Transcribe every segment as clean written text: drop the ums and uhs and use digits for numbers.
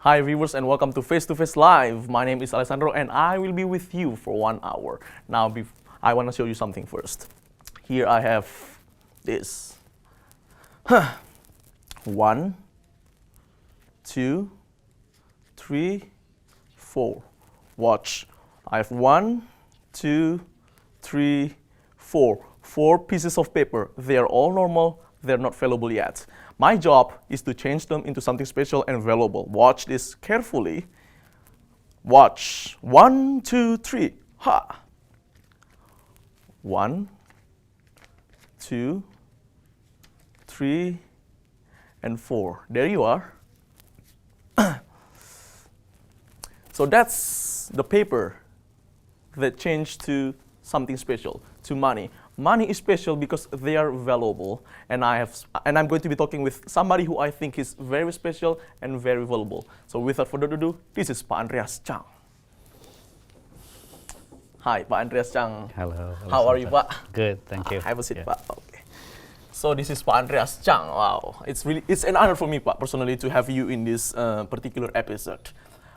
Hi viewers and welcome to Face to Face Live. My name is Alessandro and I will be with you for 1 hour. Now I want to show you something first. Here I have this. 1, 2, 3, 4. Watch. I have 1, 2, 3, 4. 4 pieces of paper. They are all normal. They're not valuable yet. My job is to change them into something special and valuable. Watch this carefully. Watch. 1, 2, 3. Ha! 1, 2, 3, and 4. There you are. So that's the paper that changed to something special, to money. Money is special because they are valuable, and I'm going to be talking with somebody who I think is very special and very valuable. So without further ado, this is Pak Andreas Chang. Hi, Pak Andreas Chang. Hello. How are you, Pak? Good, thank you. Have a seat, Pak. Okay. So this is Pak Andreas Chang. Wow, it's an honor for me, Pak, personally, to have you in this particular episode.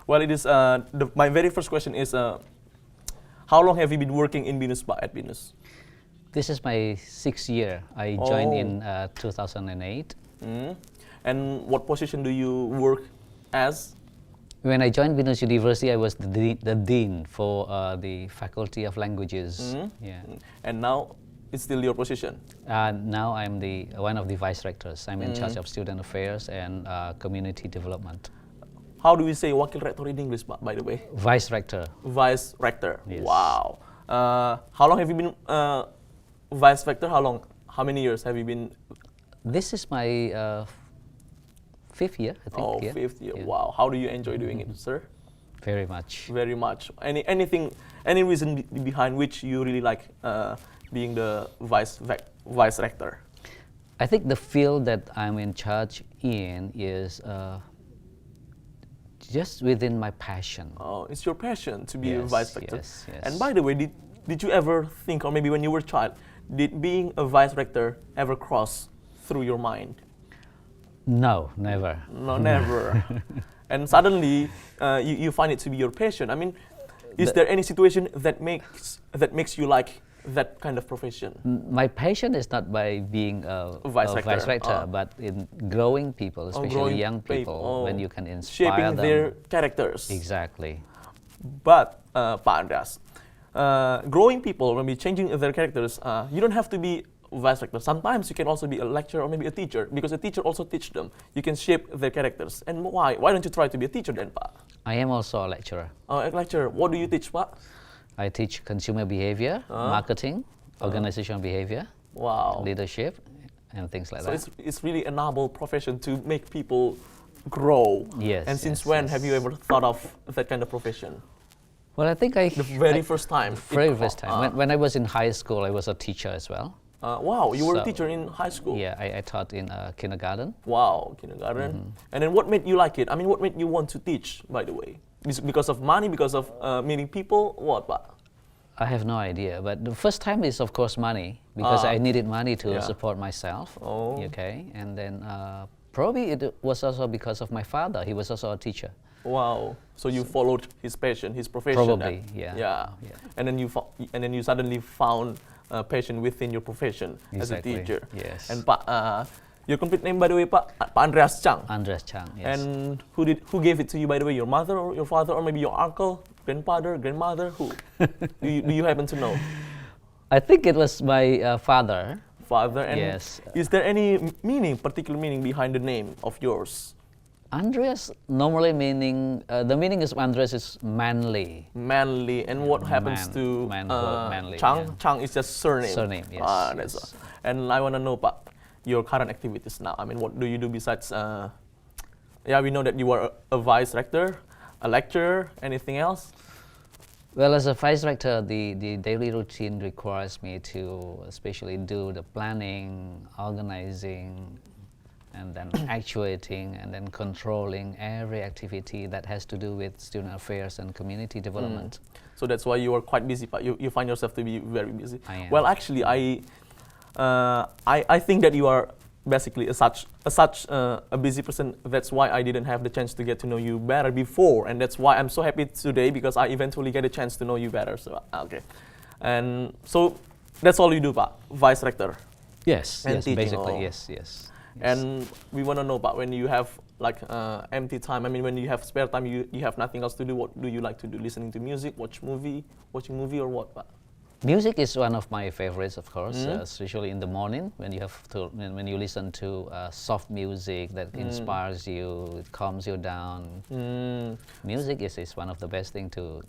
Well, it is my very first question is, how long have you been working in BINUS, Pak, at BINUS? This is my 6th year. I joined in 2008. And what position do you work as? When I joined BINUS University, I was the dean for the Faculty of Languages. Yeah. And now it's still your position? Now I'm one of the vice rectors. I'm in charge of student affairs and community development. How do we say wakil rector in English, by the way? Vice rector. Vice rector. Yes. Wow. How long have you been vice rector? How many years have you been? This is my 5th year, I think. Oh, yeah. 5th year. Yeah. Wow. How do you enjoy doing it, sir? Very much. Very much. Any reason behind which you really like being the vice rector? I think the field that I'm in charge in is just within my passion. Oh, it's your passion to be a vice rector. Yes. And by the way, did you ever think, or maybe when you were a child, did being a vice rector ever cross through your mind? No, never. No, never. And suddenly, you find it to be your passion. I mean, is there any situation that makes you like that kind of profession? My passion is not by being a vice rector, but in growing people, especially young people, when you can inspire shaping them. their characters. Exactly. But, Pak Andreas, growing people, maybe changing their characters, you don't have to be vice rector. Sometimes you can also be a lecturer or maybe a teacher, because a teacher also teach them. You can shape their characters. And why? Why don't you try to be a teacher then, Pak? I am also a lecturer. A lecturer. What do you teach, Pak? I teach consumer behavior, marketing, organizational behavior, leadership, and things like that. So it's really a noble profession to make people grow. Yes. And since when have you ever thought of that kind of profession? Well, I think the very first time. Very first time. When I was in high school, I was a teacher as well. Wow, you were a teacher in high school? Yeah, I taught in kindergarten. Wow, kindergarten. And then what made you like it? I mean, what made you want to teach, by the way? Because of money, because of meeting people, what, Pak? I have no idea, but the first time is of course money, because I needed money to support myself. Okay, and then probably it was also because of my father. He was also a teacher. Wow! So you followed his passion, his profession. Probably, yeah. And then you suddenly found passion within your profession as a teacher. Yes. And Pak, your complete name, by the way, Pak Andreas Chang. Andreas Chang. Yes. And who gave it to you, by the way? Your mother or your father, or maybe your uncle, grandfather, grandmother? Who? do you happen to know? I think it was my father. Father. And yes. Is there any particular meaning behind the name of yours? Andreas normally meaning the meaning is Andreas is manly. Manly. And what happens to manly? Chang? Yeah. Chang is just surname. Surname. Yes. That's and I want to know, Pak, your current activities now. I mean, what do you do besides? We know that you are a vice rector, a lecturer. Anything else? Well, as a vice rector, the daily routine requires me to especially do the planning, organizing, and then actuating, and then controlling every activity that has to do with student affairs and community development. So that's why you are quite busy, Pak. You find yourself to be very busy. I am. Well, actually, I think that you are basically a busy person. That's why I didn't have the chance to get to know you better before, and that's why I'm so happy today because I eventually get a chance to know you better. So okay, and so that's all you do, Pak, vice rector. Yes, And yes, teaching, basically, oh. yes. And we want to know, Pak, when you have like empty time, I mean, when you have spare time, you have nothing else to do. What do you like to do? Listening to music, watching movie, or what, Pak? Music is one of my favorites, of course, especially in the morning when you listen to soft music that inspires you, it calms you down. Music is one of the best thing to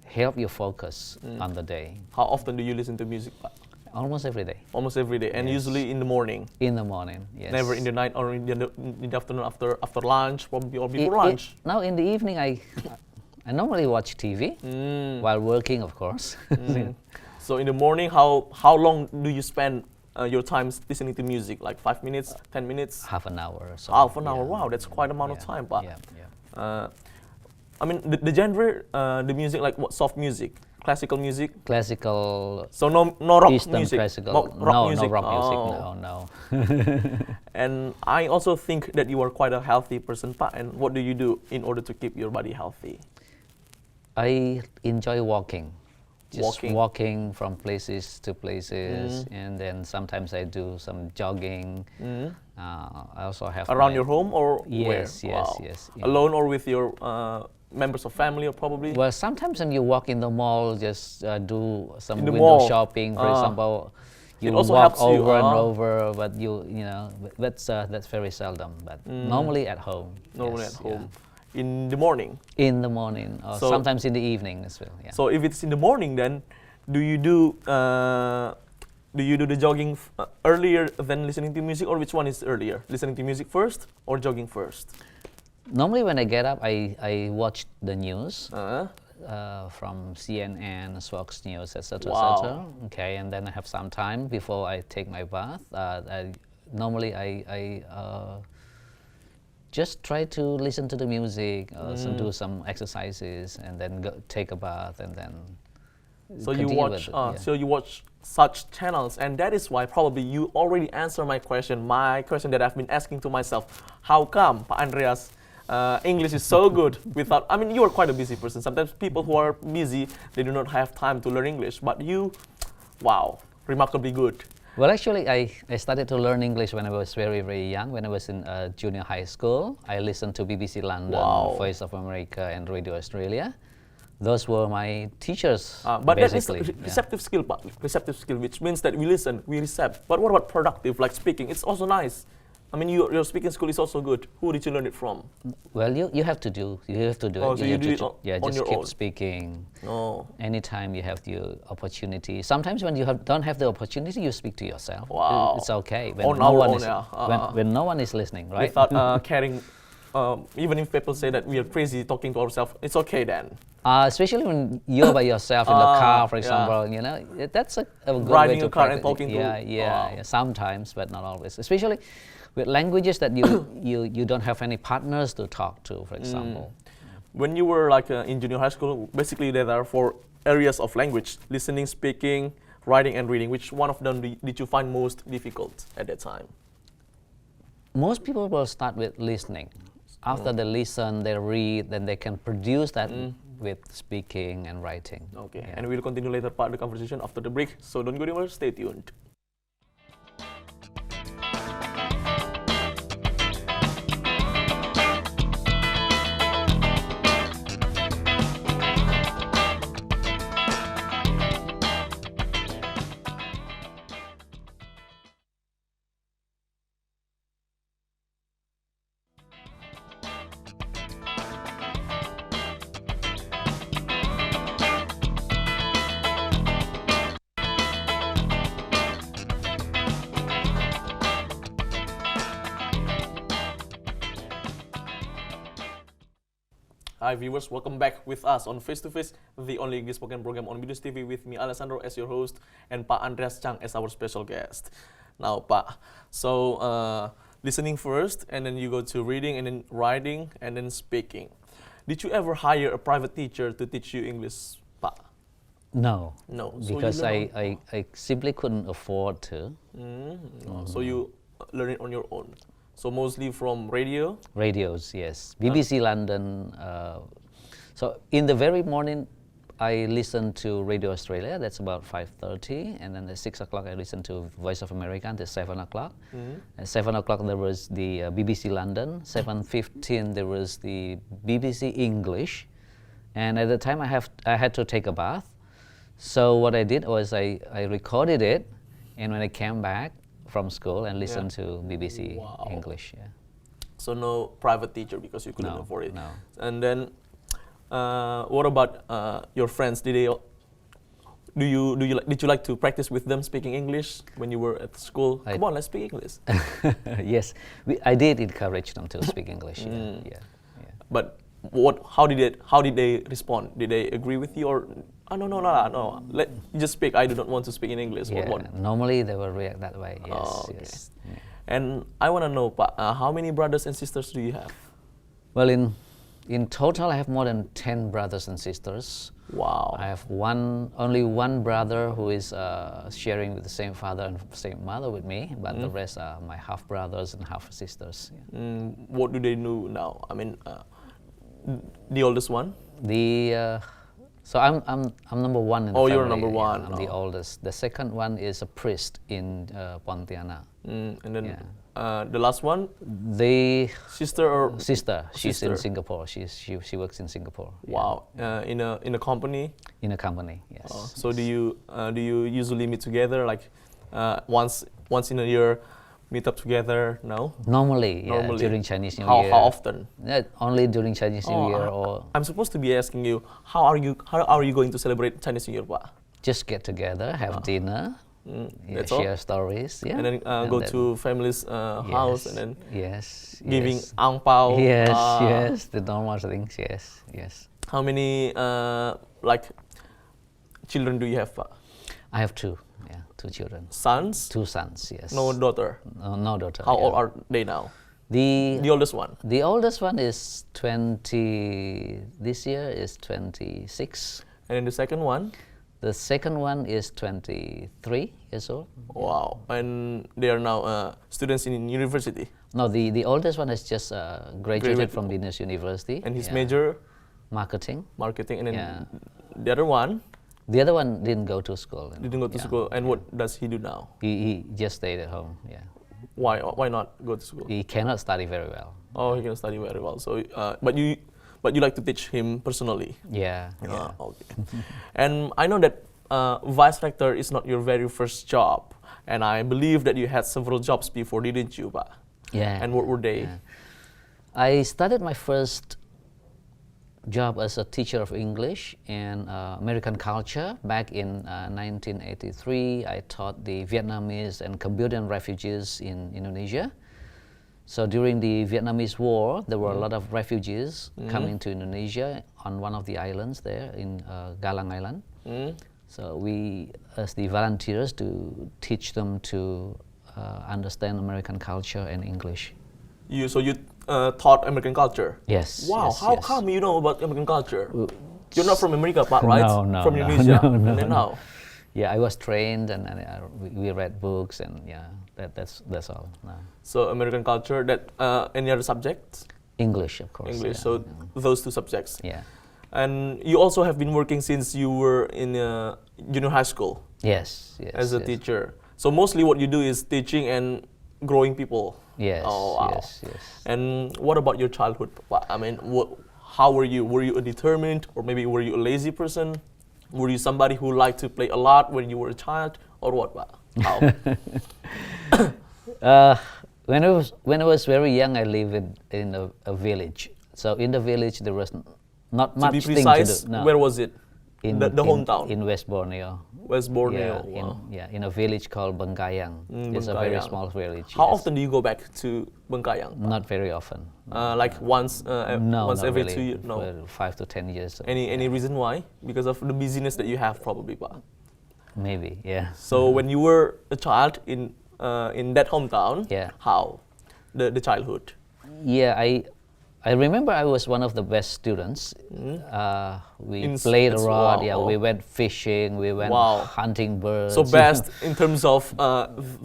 help you focus on the day. How often do you listen to music, Pak? Almost every day. Almost every day, and Yes. usually in the morning. In the morning, yes. Never in the night or in the afternoon after lunch, probably, or before lunch. Now in the evening, I normally watch TV while working, of course. So in the morning, how long do you spend your time listening to music? Like 5 minutes, 10 minutes? Half an hour or so. Half an hour. Yeah. Wow, that's quite amount of Yeah, time, Pak. Yeah. I mean, the genre, the music, like what, soft music, classical music. Classical. So no rock Eastern music. classical. Rock music. No rock music. Oh. No. And I also think that you are quite a healthy person, Pak. And what do you do in order to keep your body healthy? I enjoy walking. Just Walking. walking from places to places, and then sometimes I do some jogging. I also have Around my- your home or where? Yes. Yeah. Alone or with your members of family, or probably? Well, sometimes when you walk in the mall, just do some In the window mall. shopping, for example. You It also walk helps you, over and over, but that's very seldom. But normally at home. Normally yes, at home. In the morning. Yeah. In the morning, or So- sometimes in the evening as well. Yeah. So if it's in the morning, then do you do the jogging earlier than listening to music, or which one is earlier? Listening to music first or jogging first? Normally when I get up, I watch the news Uh, from CNN, Fox News, etc. Wow. etc. Okay, and then I have some time before I take my bath. Normally I just try to listen to the music, do some exercises, and then take a bath, and then. so you continue watch. with it, yeah. So you watch such channels, and that is why probably you already answered my question. My question that I've been asking to myself: how come, Pak Andreas, English is so good? Without, I mean, you are quite a busy person. Sometimes people who are busy, they do not have time to learn English. But you, wow, remarkably good. Well, actually, I started to learn English when I was very, very young. When I was in junior high school, I listened to BBC London, Wow. Voice of America, and Radio Australia. Those were my teachers, But that is basically. receptive skill, Pak. Receptive skill, which means that we listen, we accept. But what about productive, like speaking? It's also nice. I mean, your speaking school is also good. Who did you learn it from? Well, you have to do it. Oh, so you have do to it on just your keep own. speaking. Oh, Anytime you have the opportunity. Sometimes when you don't have the opportunity, you speak to yourself. Wow. It's okay. When On no our one own, is yeah. when no one is listening, right? without caring. Even if people say that we are crazy talking to ourselves, it's okay then. Especially when you're by yourself in the car, for yeah. example, that's a good Riding way to a car and practice. talking to- Yeah, Wow. sometimes, but not always. Especially with languages that you don't have any partners to talk to, for example. When you were like in junior high school, basically there are 4 areas of language: listening, speaking, writing, and reading. Which one of them did you find most difficult at that time? Most people will start with listening. After they listen, they read, then they can produce that with speaking and writing. Okay, Yeah. and we'll continue later part of the conversation after the break. So don't go anywhere, stay tuned. Hi viewers, welcome back with us on Face to Face, the only English spoken program on BINUSTV with me, Alessandro, as your host, and Pak Andreas Chang as our special guest. Now, Pak, so listening first, and then you go to reading, and then writing, and then speaking. Did you ever hire a private teacher to teach you English, Pak? No. No. So you Because learn I simply couldn't afford to. So you learn it on your own. So mostly from radio. Radios, yes. BBC London. So in the very morning, I listened to Radio Australia. That's about 5:30, and then at 6 o'clock I listened to Voice of America until 7 o'clock. At 7 o'clock there was the BBC London. 7:15 there was the BBC English, and at the time I had to take a bath. So what I did was I recorded it, and when I came back from school and listened to BBC English. Yeah. So no private teacher because you couldn't No, afford it. no. And then, what about your friends? Did you like to practice with them speaking English when you were at school? Come on, let's speak English. Yes, I did encourage them to speak English. Yeah. But how did they respond? Did they agree with you, or no? Let you just speak. I do not want to speak in English. Yeah. Normally they will react that way. Yes. Oh, okay. Yes. Yeah. And I want to know, how many brothers and sisters do you have? Well, in total, I have more than 10 brothers and sisters. Wow. I have only one brother who is sharing with the same father and same mother with me, but the rest are my half brothers and half sisters. Yeah. What do they do now? I mean, the oldest one. So I'm number one in the Oh, family. you're number one. Yeah, I'm the oldest. The second one is a priest in Pontianak. And then the last one, The sister or sister, she's in Sister. Singapore. She works in Singapore. Yeah. wow, in a company. In a company, yes. So do you usually meet together like once in a year, meet up together? No. Normally, yeah, Normally. during Chinese New How Year. often? Yeah, only during Chinese New Year, or I'm supposed to be asking you how are you going to celebrate Chinese New Year, Pak? just get together, have dinner, That's all? share stories, yeah. And then go to family's house and then yes, giving yes. ang pao. Yes, the normal things, yes. How many like children do you have, Pak? I have two children. Sons? Two sons, yes. No daughter. No daughter. How yeah. old are they now? The The oldest one. The oldest one is 20. This year is 26. And then the second one? The second one is 23 years old. Wow. And they are now students in university. No, the oldest one has just graduated from BINUSTV University. And his major? Marketing. Marketing. And then Yeah. the other one? The other one didn't go to school. Didn't go to school. And what does he do now? He just stayed at home. Yeah. Why not go to school? He cannot study very well. Oh, he can study very well. So, but you like to teach him personally. Yeah. Okay. And I know that vice rector is not your very first job, and I believe that you had several jobs before, didn't you, Pak? Yeah. And what were they? Yeah. I started my first job as a teacher of English and American culture back in 1983. I taught the Vietnamese and Cambodian refugees in Indonesia. So during the Vietnamese War, there were a lot of refugees coming to Indonesia on one of the islands there in Galang Island. So we, as the volunteers, to teach them to understand American culture and English. You taught American culture? Yes. Wow, yes, how yes. come you know about American culture? You're not from America, Pak, right? No, from no, Indonesia. no, And then how? Yeah, I was trained and we read books and that's all. No. So American culture, that any other subjects? English, of course. English, yeah, so those two subjects. yeah. And you also have been working since you were in junior high school Yes. as a yes. teacher. So mostly what you do is teaching and growing people. Yes. Oh, wow. Yes. And what about your childhood? I mean, how were you? Were you a determined, or maybe were you a lazy person? Were you somebody who liked to play a lot when you were a child, or what? How? When I was very young, I lived in a village. So in the village, there was not much To be thing precise, to do. No. where was it? The hometown? In West Borneo. West Borneo. Yeah, Wow. in a village called Bengkayang. It's a very Bengkayang. small village. How yes. often do you go back to Bengkayang? Not very often. Like once, No, once not every really. 2 years? No. For 5 to 10 years. Any reason why? Because of the busyness that you have, probably, Pak. Maybe, yeah. So when you were a child in that hometown, Yeah. how the childhood? Yeah, I remember I was one of the best students. We played a lot. Yeah, we went fishing. We went hunting birds. So best in terms of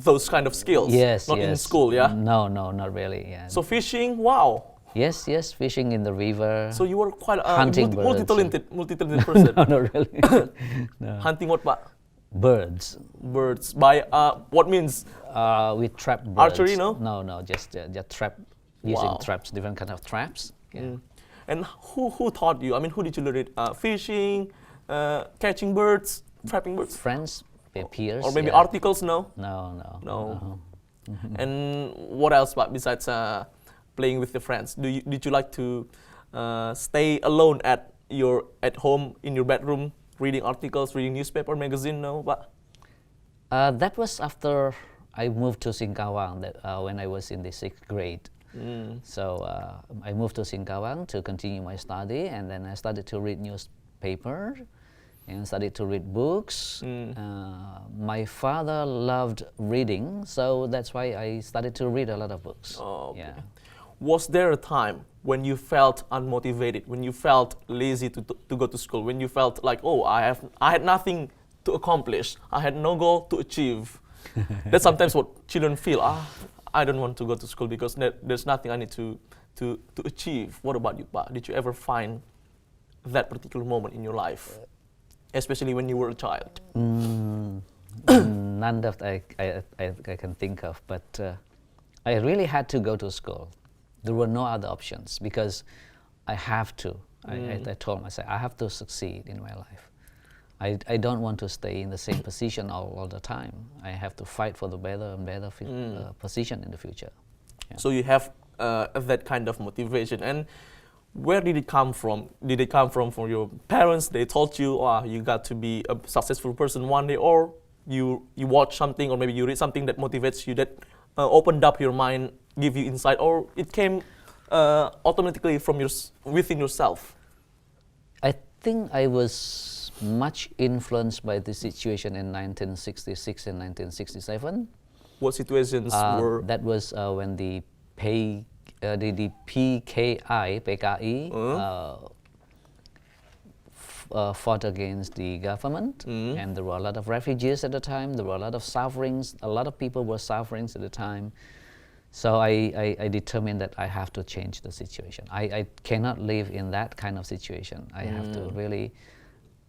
those kind of skills. Yes, not yes. in school, yeah. No, not really. Yeah. So fishing, wow. Yes, fishing in the river. So you were quite a hunting multi-talented person. No, not really. No. Hunting what, Pak? Birds. Birds. By what means? We trap birds. Archery, no? No, just trap, using traps, different kind of traps. Yeah. And who taught you? I mean, who did you learn it? Fishing, catching birds, trapping birds? Friends, peers. Or maybe articles, no? No. And what else, Pak, besides playing with your friends? Did you like to stay alone at home in your bedroom, reading articles, reading newspaper, magazine? No, Pak? That was after I moved to Singkawang. When I was in the 6th grade. So I moved to Singkawang to continue my study, and then I started to read newspaper and started to read books. My father loved reading, so that's why I started to read a lot of books. Oh, okay. Yeah. Was there a time when you felt unmotivated, when you felt lazy to go to school, when you felt like, oh, I had nothing to accomplish, I had no goal to achieve? That's sometimes what children feel. I don't want to go to school because there's nothing I need to achieve. What about you, Pak? Did you ever find that particular moment in your life, especially when you were a child? None that I can think of, but I really had to go to school. There were no other options because I have to. I told myself I have to succeed in my life. I don't want to stay in the same position all the time. I have to fight for the better and better position in the future. Yeah. So you have that kind of motivation. And where did it come from? Did it come from your parents? They told you, you got to be a successful person one day, or you watch something, or maybe you read something that motivates you, that opened up your mind, give you insight, or it came automatically from within yourself? I think I was much influenced by the situation in 1966 and 1967. What situations were? That was when the PKI fought against the government, and there were a lot of refugees at the time. There were a lot of sufferings. A lot of people were suffering at the time. So I determined that I have to change the situation. I cannot live in that kind of situation. I have to really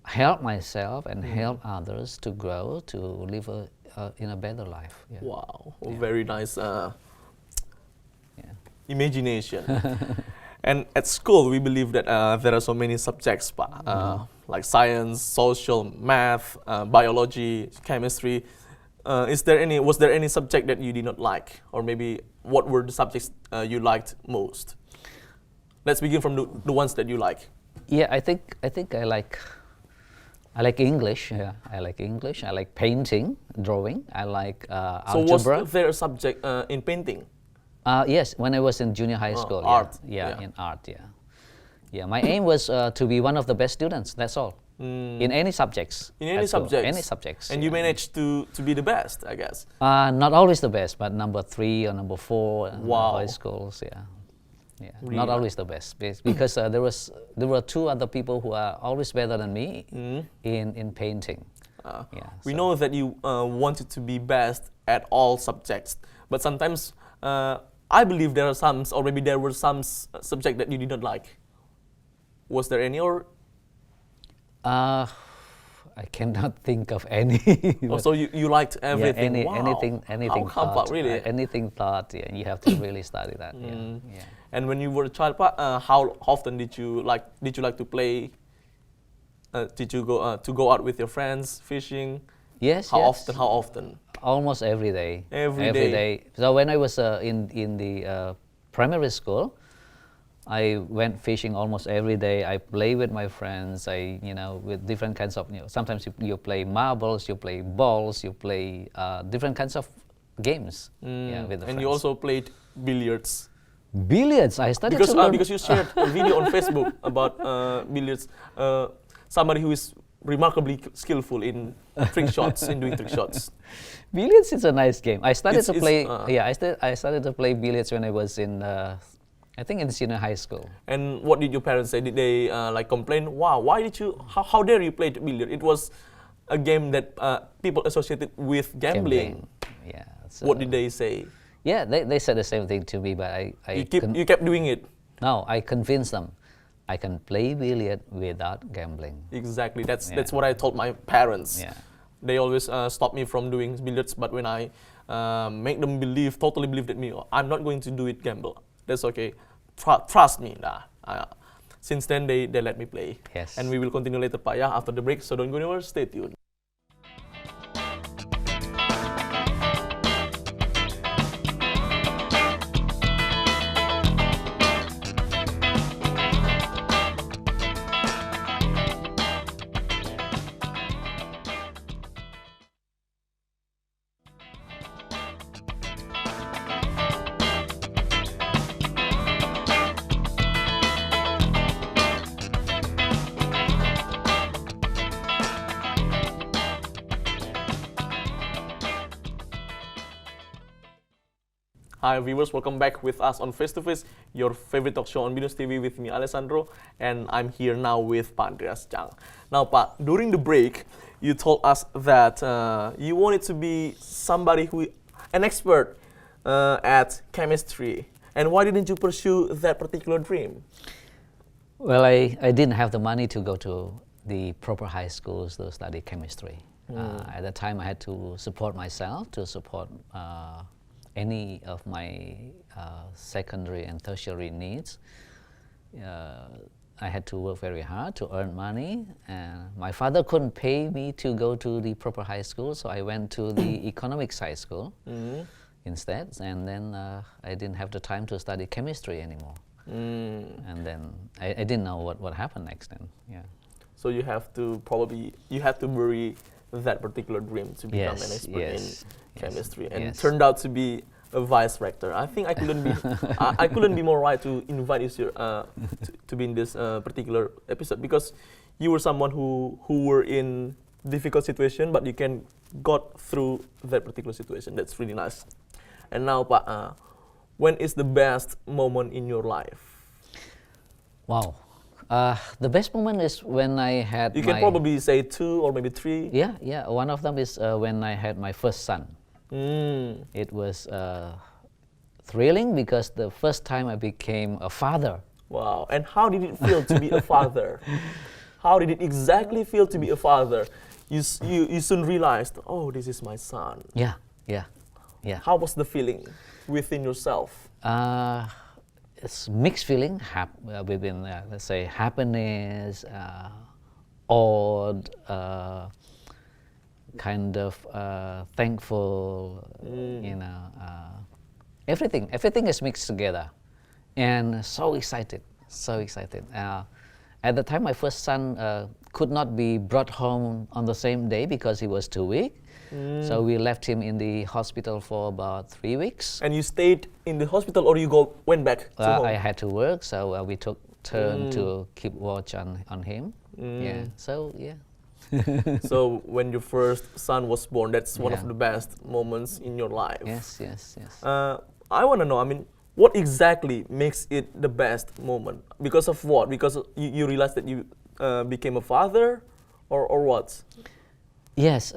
help myself and help others to grow, to live in a better life. Yeah. Wow, very nice imagination. And at school, we believe that there are so many subjects, like science, social, math, biology, chemistry. Was there any subject that you did not like, or maybe what were the subjects you liked most? Let's begin from the ones that you like. Yeah, I think I like English. Yeah, I like English. I like painting, drawing. I like algebra. So was there a subject in painting? Yes, when I was in junior high school. Art. In art. Yeah. My aim was to be one of the best students. That's all. In any subjects. In any subjects. Any subjects. And you managed to be the best, I guess. Not always the best, but number 3 or number 4 in high schools. Yeah. Really? Not always the best, because there were 2 other people who are always better than me in painting. We know that you wanted to be best at all subjects, but sometimes I believe there are some, or maybe there were some subjects that you did not like. Was there any, or? I cannot think of any. So you liked everything? Anything thought. Really? Anything thought, you have to really study that. And when you were a child, how often did you like to play? Did you go out with your friends fishing? Yes. How often? Almost every day. Every day. So when I was in the primary school, I went fishing almost every day. I play with my friends. With different kinds of, sometimes you play marbles, you play balls, you play different kinds of games. With the friends. You also played billiards. Billiards. I started to learn. Because you shared a video on Facebook about billiards. Somebody who is remarkably skillful in trick shots, in doing trick shots. Billiards is a nice game. I started to play. I started to play billiards when I was in I think in senior high school. And what did your parents say? Did they like complain? Wow, why did you? How dare you play billiard? It was a game that people associated with gambling. Yeah. So What did they say? Yeah, they said the same thing to me, but You kept doing it. No, I convinced them I can play billiard without gambling. Exactly. That's what I told my parents. Yeah. They always stop me from doing billiards, but when I make them totally believe that I'm not going to do it gamble. That's okay. Trust me. Since then, they let me play. Yes. And we will continue later, Pak, yeah, after the break. So don't go anywhere. Stay tuned. Hi viewers, welcome back with us on Face to Face, your favorite talk show on BINUSTV with me, Alessandro, and I'm here now with Pak Andreas Chang. Now, Pak, during the break, you told us that you wanted to be an expert at chemistry. And why didn't you pursue that particular dream? Well, I didn't have the money to go to the proper high schools to study chemistry. At the time, I had to support myself, to support any of my secondary and tertiary needs. I had to work very hard to earn money. My father couldn't pay me to go to the proper high school, so I went to the economics high school instead. And then I didn't have the time to study chemistry anymore. And then I didn't know what happened next then. Yeah. So you had to bury that particular dream to become an expert in chemistry, and it turned out to be a vice rector. I think I couldn't be I couldn't be more right to invite you to be in this particular episode, because you were someone who were in difficult situation, but you got through that particular situation. That's really nice. And now, Pak, when is the best moment in your life? Wow. The best moment is when I had You can probably say 2 or maybe 3. Yeah. One of them is when I had my first son. It was thrilling because the first time I became a father. Wow. And how did it feel to be a father? How did it exactly feel to be a father? You soon realized, oh, this is my son. Yeah. How was the feeling within yourself? It's mixed feeling within, let's say, happiness, awed, kind of thankful, everything is mixed together, and so excited. At the time, my first son could not be brought home on the same day because he was too weak. So we left him in the hospital for about 3 weeks. And you stayed in the hospital, or you went back to home? I had to work, so we took turn to keep watch on him. Yeah. So when your first son was born, that's one of the best moments in your life. Yes. I want to know, what exactly makes it the best moment? Because of what? Because you realized that you became a father, or what? Yes.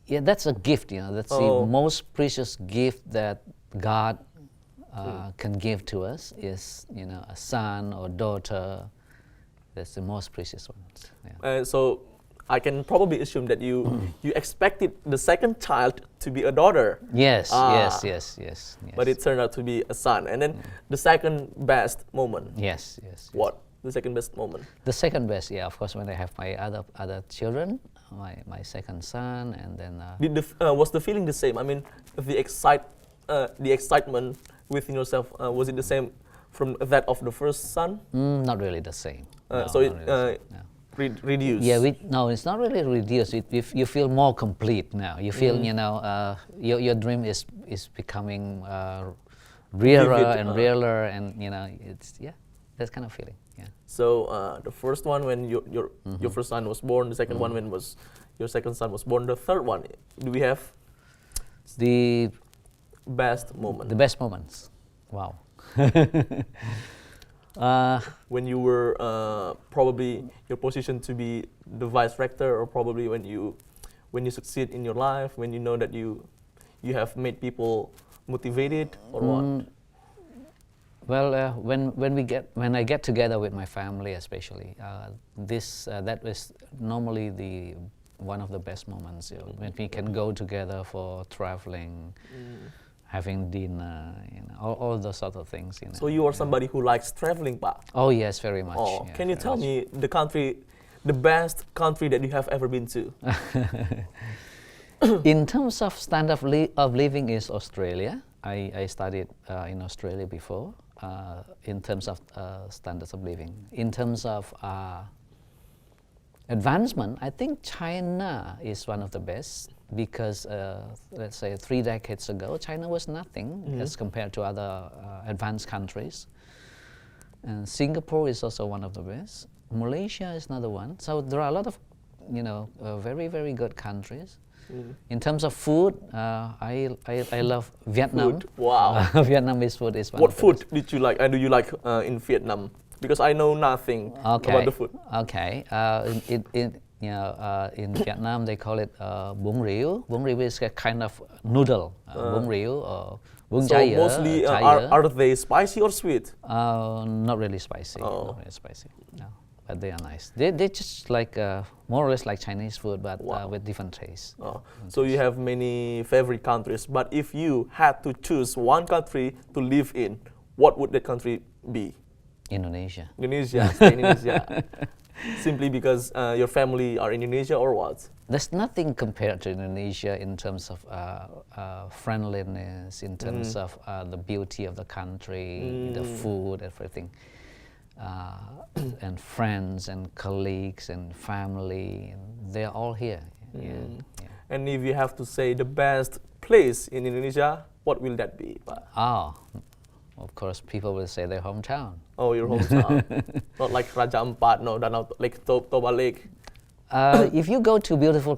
That's a gift. That's the most precious gift that God can give to us. Is a son or daughter. That's the most precious one. So I can probably assume that you expected the second child to be a daughter. Yes. But it turned out to be a son. And then the second best moment. Yes. What? The second best moment? The second best, of course, when I have my other children, my second son, and then. Was the feeling the same? The excitement within yourself, was it the same from that of the first son? Not really the same. So it reduced. Yeah, no, it's not really reduced. You feel more complete now. You feel, your dream is becoming realer and realer, and it's that kind of feeling. Yeah. So the first one when your first son was born, the second one when your second son was born, the third one, do we have the best moment? The best moments. Wow. When you were probably your position to be the vice rector, or probably when you succeed in your life, when you know that you have made people motivated, or what? Well, when I get together with my family, especially, that was normally one of the best moments. When we can go together for traveling, having dinner, all those sort of things. So you are somebody who likes traveling, Pa? Oh yes, very much. Oh, yeah, can you tell much. me the best country that you have ever been to? In terms of standard of living is Australia. I studied in Australia before. In terms of standards of living. In terms of advancement, I think China is one of the best, because let's say 3 decades ago, China was nothing as compared to other advanced countries. And Singapore is also one of the best. Malaysia is another one. So there are a lot of, very, very good countries. In terms of food, I love Vietnam. Food. Wow. Vietnamese food is one What of the food best. did you like? And do you like in Vietnam? Because I know nothing about the food. Okay. In Vietnam they call it bún riêu. Bún riêu is a kind of noodle. Bún riêu or bún So chai mostly are they spicy or sweet? Not really spicy. Oh. Not really spicy. No. But they are nice. They just like more or less like Chinese food, but with different tastes. Oh. So you have many favorite countries, but if you had to choose one country to live in, what would that country be? Indonesia. Indonesia. Stay in Indonesia. Simply because your family are in Indonesia, or what? There's nothing compared to Indonesia in terms of friendliness, in terms of the beauty of the country, the food, everything. And friends and colleagues and family, they're all here. Yeah. And if you have to say the best place in Indonesia, what will that be? Of course, people will say their hometown. Oh, your hometown. Not like Raja Ampat, no, Danau Lake, Toba Lake. If you go to beautiful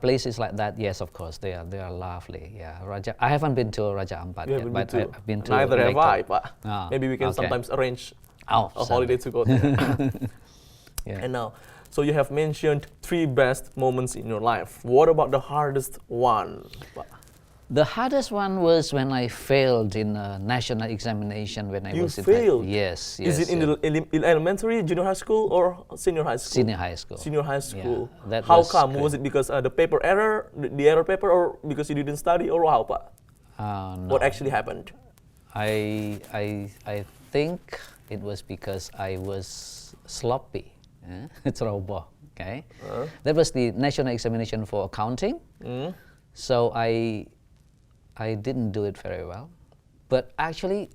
places like that, yes, of course, they are lovely. Yeah, I haven't been to Raja Ampat yet, but I've been to. Neither have I, but maybe we can sometimes arrange a Sunday. holiday to go there. Yeah. And now, so you have mentioned 3 best moments in your life. What about the hardest one? The hardest one was when I failed in a national examination when I was in failed? Yes. Is it in the elementary, junior high school, or senior high school? Senior high school. Senior high school. Yeah, how come? Was it because the paper error, the error paper, or because you didn't study, or how? No. What actually happened? I think it was because I was sloppy. Ceroboh, okay? That was the national examination for accounting. So I didn't do it very well. But actually,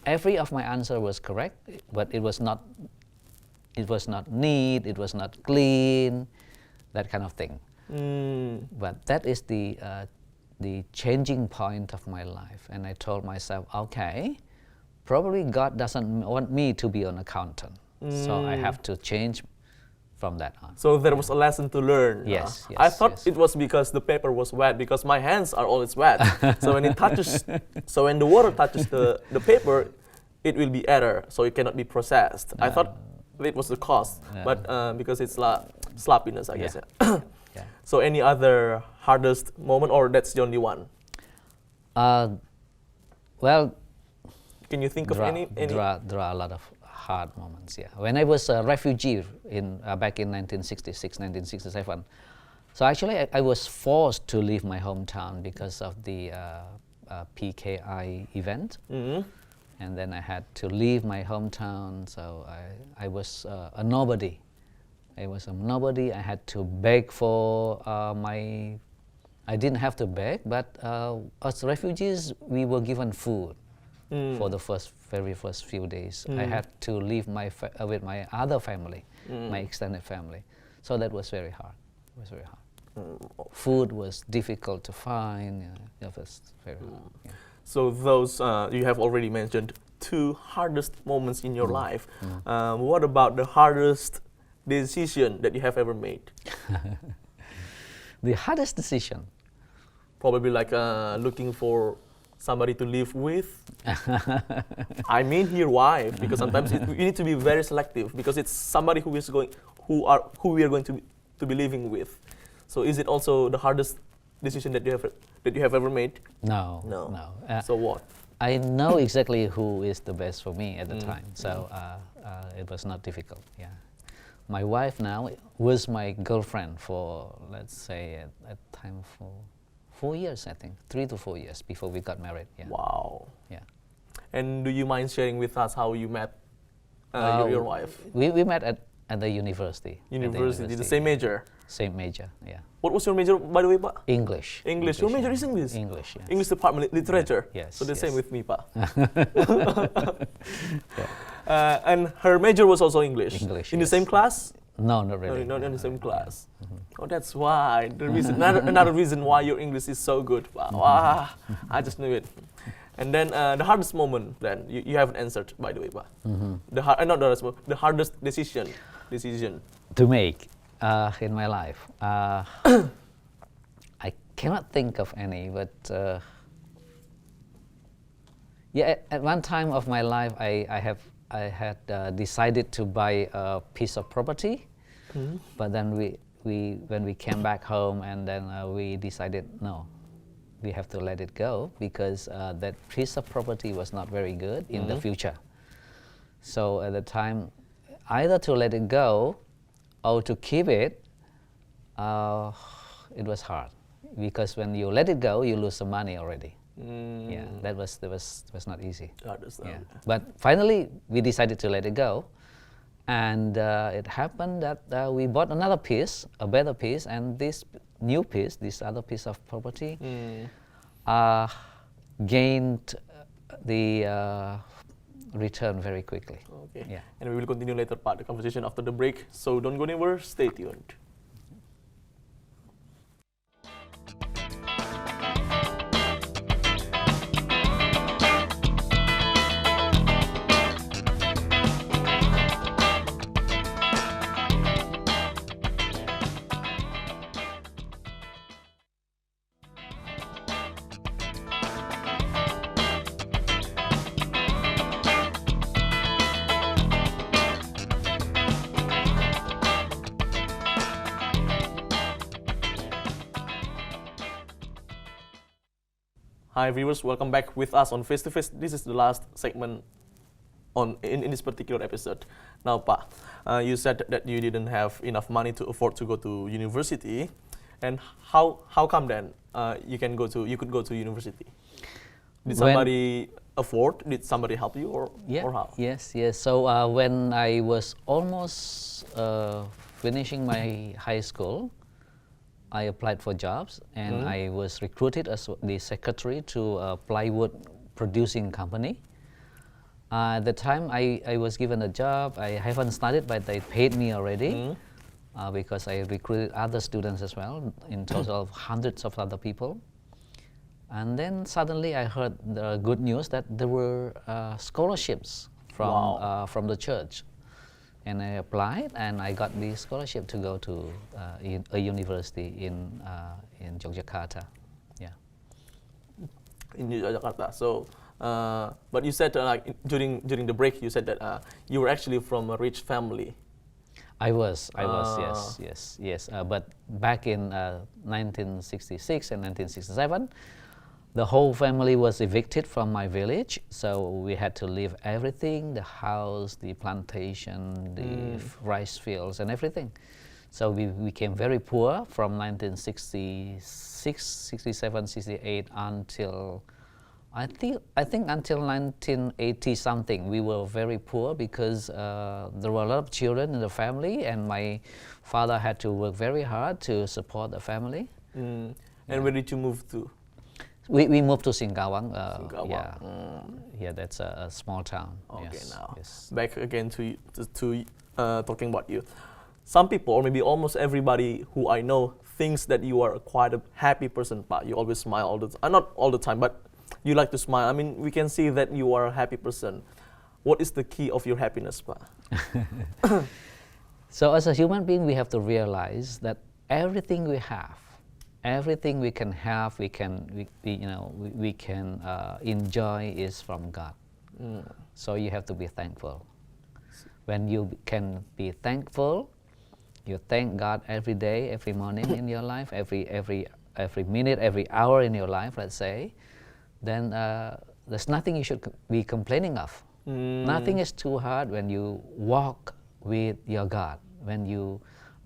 every of my answer was correct, but it was not neat, it was not clean, that kind of thing. But that is the changing point of my life, and I told myself, okay, probably God doesn't want me to be an accountant, so I have to change from that on. So there was a lesson to learn. Yes. I thought it was because the paper was wet, because my hands are always wet. So when when the water touches the paper, it will be error, so it cannot be processed. I thought it was the cause, but because it's sloppiness, I guess. Yeah. So any other hardest moment, or that's the only one? Well, can you think of any? There are a lot of hard moments. Yeah, when I was a refugee back in 1966, 1967. So actually, I was forced to leave my hometown because of the PKI event, and then I had to leave my hometown. So I was a nobody. I was a nobody. I had to beg for I didn't have to beg, but as refugees, we were given food for the very first few days. I had to leave with my other family, my extended family. So that was very hard. It was very hard. Food was difficult to find. It was very hard. Yeah. So those you have already mentioned 2 hardest moments in your life. What about the hardest decision that you have ever made? The hardest decision? Probably like looking for somebody to live with. I mean here why? Because sometimes you need to be very selective because it's somebody who we are going to be living with. So is it also the hardest decision that you have ever made? No. So what? I know exactly who is the best for me at the time, so it was not difficult. Yeah, my wife now was my girlfriend for, let's say, at time for 4 years, I think, 3 to 4 years before we got married. Yeah. Wow. Yeah. And do you mind sharing with us how you met your wife? We met at the university. University, the same major. Same major, yeah. What was your major, by the way, Pa? English. English. Your major is English? English, yes. English department, literature? Yes. So the yes. same with me, Pa. Yeah. And her major was also English? English, in yes. the same class? No, not really. No, not in the same class. Oh, that's why. The reason, another reason why your English is so good, Pa. Wow, I just knew it. And then the hardest moment, then, you haven't answered, by the way, Pa. Not the hardest moment, the hardest decision to make in my life. I cannot think of any, but yeah, at one time of my life, I had decided to buy a piece of property, but then when we came back home, and then we decided no, we have to let it go because that piece of property was not very good in the future. So at the time, either to let it go or to keep it, it was hard because when you let it go, you lose some money already. Yeah, that was not easy. Yeah. But finally, we decided to let it go, and it happened that we bought another piece, a better piece, and this new piece, this other piece of property, gained the return very quickly. Okay. Yeah. And we will continue later part of the conversation after the break. So don't go anywhere. Stay tuned. Hi viewers, welcome back with us on Face to Face. This is the last segment in this particular episode. Now, Pa, you said that you didn't have enough money to afford to go to university, and how come then you could go to university? Did somebody afford? Did somebody help you, or how? Yes. So when I was almost finishing my high school, I applied for jobs, and I was recruited as the secretary to a plywood producing company. At the time, I was given a job. I haven't started, but they paid me already because I recruited other students as well, in total of hundreds of other people. And then suddenly I heard the good news that there were scholarships from the church. And I applied, and I got the scholarship to go to a university in Yogyakarta. Yeah. In Yogyakarta. So, but you said like during the break, you said that you were actually from a rich family. I was. Yes. But back in 1966 and 1967. The whole family was evicted from my village, so we had to leave everything, the house, the plantation, the rice fields, and everything. So we became very poor from 1966, 67, 68 until, I think until 1980 something, we were very poor because there were a lot of children in the family, and my father had to work very hard to support the family. And where did you move to? We moved to Singkawang. Singkawang. Yeah, that's a small town. Okay, yes, now yes. back again to talking about you. Some people, or maybe almost everybody who I know, thinks that you are quite a happy person, Pa. You always smile all the time. Not all the time, but you like to smile. I mean, we can see that you are a happy person. What is the key of your happiness, Pa? So as a human being, we have to realize that everything we have, everything we can have, we can enjoy is from God. So you have to be thankful. When you can be thankful, you thank God every day, every morning in your life, every minute, every hour in your life, let's say, then there's nothing you should be complaining of. Nothing is too hard when you walk with your God, when you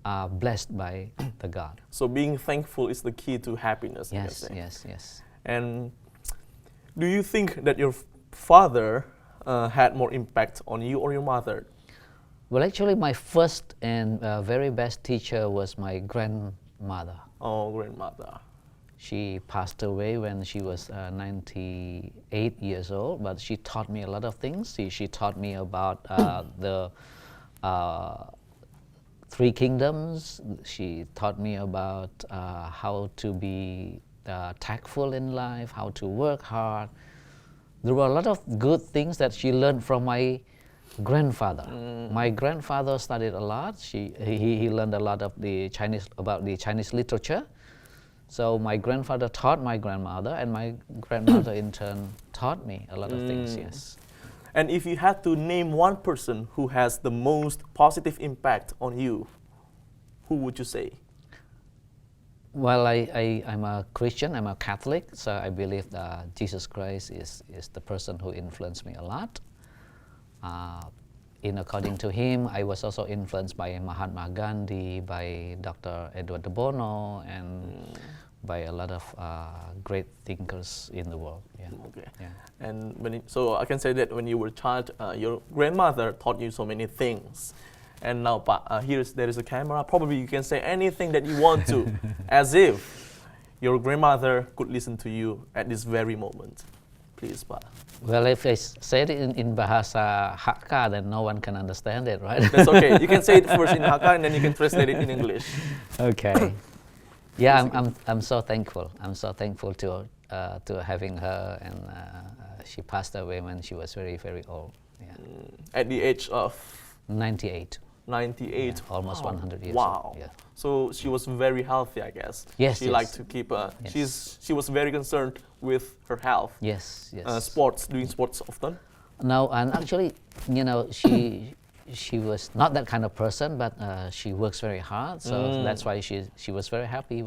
are blessed by the God. So being thankful is the key to happiness. Yes, yes, yes. And do you think that your father had more impact on you or your mother? Well, actually, my first and very best teacher was my grandmother. Oh, grandmother. She passed away when she was 98 years old, but she taught me a lot of things. She taught me about the three kingdoms. She taught me about how to be tactful in life, how to work hard. There were a lot of good things that she learned from my grandfather. My grandfather studied a lot. He learned a lot of about the Chinese literature. So my grandfather taught my grandmother, and my grandmother in turn taught me a lot of things, yes. And if you had to name one person who has the most positive impact on you, who would you say? Well, I'm a Christian, I'm a Catholic, so I believe that Jesus Christ is the person who influenced me a lot. According to him, I was also influenced by Mahatma Gandhi, by Dr. Edward de Bono, and by a lot of great thinkers in the world. Yeah. Okay. Yeah. And so I can say that when you were a child, your grandmother taught you so many things. And now, there is a camera. Probably you can say anything that you want to, as if your grandmother could listen to you at this very moment. Please, Pak. Well, if I say it in Bahasa Hakka, then no one can understand it, right? That's okay. You can say it first in Hakka, and then you can translate it in English. Okay. Yeah, I'm so thankful. I'm so thankful to having her, and she passed away when she was very, very old. Yeah. At the age of 98. 98. Yeah, almost 100 years wow. old. Yeah. So she was very healthy, I guess. Yes. She liked to keep. Yes. She was very concerned with her health. Yes. Yes. Doing sports often. No, and actually, she was not that kind of person, but she works very hard. So that's why she was very happy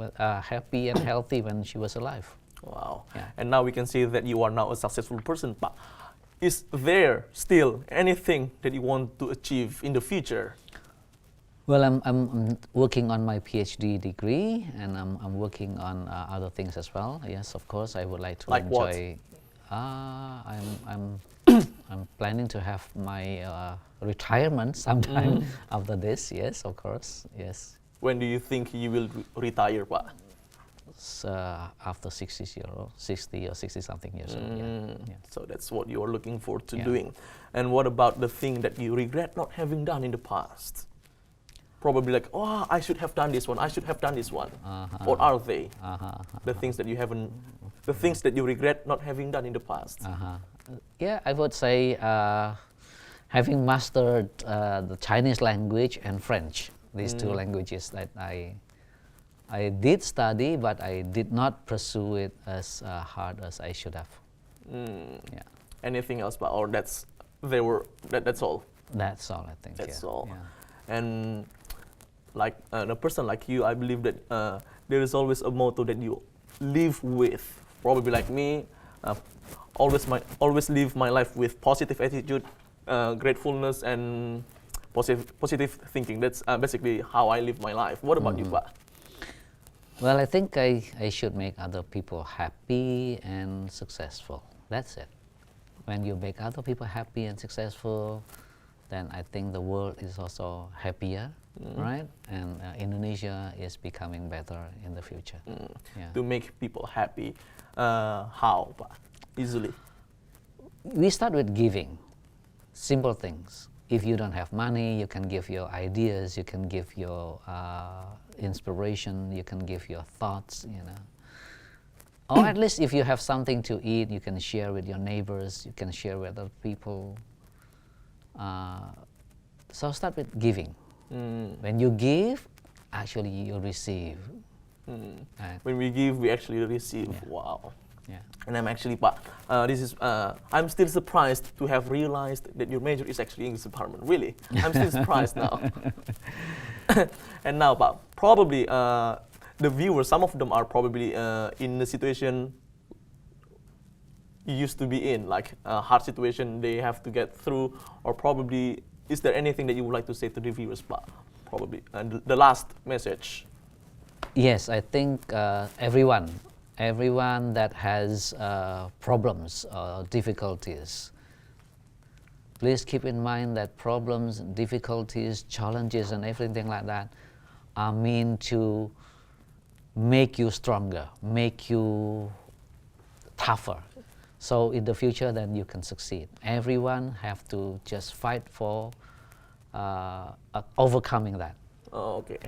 and healthy when she was alive. Wow. Yeah. And now we can see that you are now a successful person. But is there still anything that you want to achieve in the future? Well, I'm working on my PhD degree, and I'm working on other things as well. Yes, of course, I would like to enjoy. I'm planning to have my retirement sometime after this. Yes, of course. Yes. When do you think you will retire, Pak? After 60 or 60 something years old. Yeah. So that's what you are looking forward to doing. And what about the thing that you regret not having done in the past? Probably like, oh, I should have done this one. I should have done this one. What are they? The things that you haven't, the things that you regret not having done in the past. Yeah, I would say having mastered the Chinese language and French. These two languages that I did study, but I did not pursue it as hard as I should have. Yeah. Anything else, but or that's all. That's all, I think. That's yeah. all. Yeah. And like a person like you, I believe that there is always a motto that you live with. Probably like me, always live my life with positive attitude, gratefulness, and positive thinking. That's basically how I live my life. What about you, Pak? Well, I think I should make other people happy and successful. That's it. When you make other people happy and successful, then I think the world is also happier, right? And Indonesia is becoming better in the future. Yeah. To make people happy, how, Pak? Easily. We start with giving, simple things. If you don't have money, you can give your ideas, you can give your inspiration, you can give your thoughts, Or at least if you have something to eat, you can share with your neighbors, you can share with other people. So start with giving. When you give, actually you receive. When we give, we actually receive. Yeah. Wow. Yeah. And I'm actually, I'm still surprised to have realized that your major is actually English department. Really, I'm still surprised now. And now, Pak, probably the viewers, some of them are probably in the situation you used to be in, like a hard situation they have to get through, or probably, is there anything that you would like to say to the viewers, Pak? Probably, and the last message. Yes, I think everyone that has problems or difficulties, please keep in mind that problems, difficulties, challenges, and everything like that are meant to make you stronger, make you tougher. So in the future, then you can succeed. Everyone have to just fight for overcoming that. Oh, okay.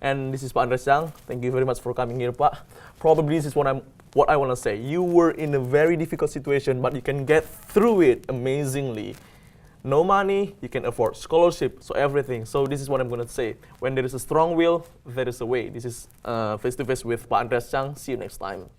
And this is Pak Andreas Chang. Thank you very much for coming here, Pak. Probably this is what I want to say. You were in a very difficult situation, but you can get through it amazingly. No money, you can afford scholarship, so everything. So this is what I'm going to say. When there is a strong will, there is a way. This is Face to Face with Pak Andreas Chang. See you next time.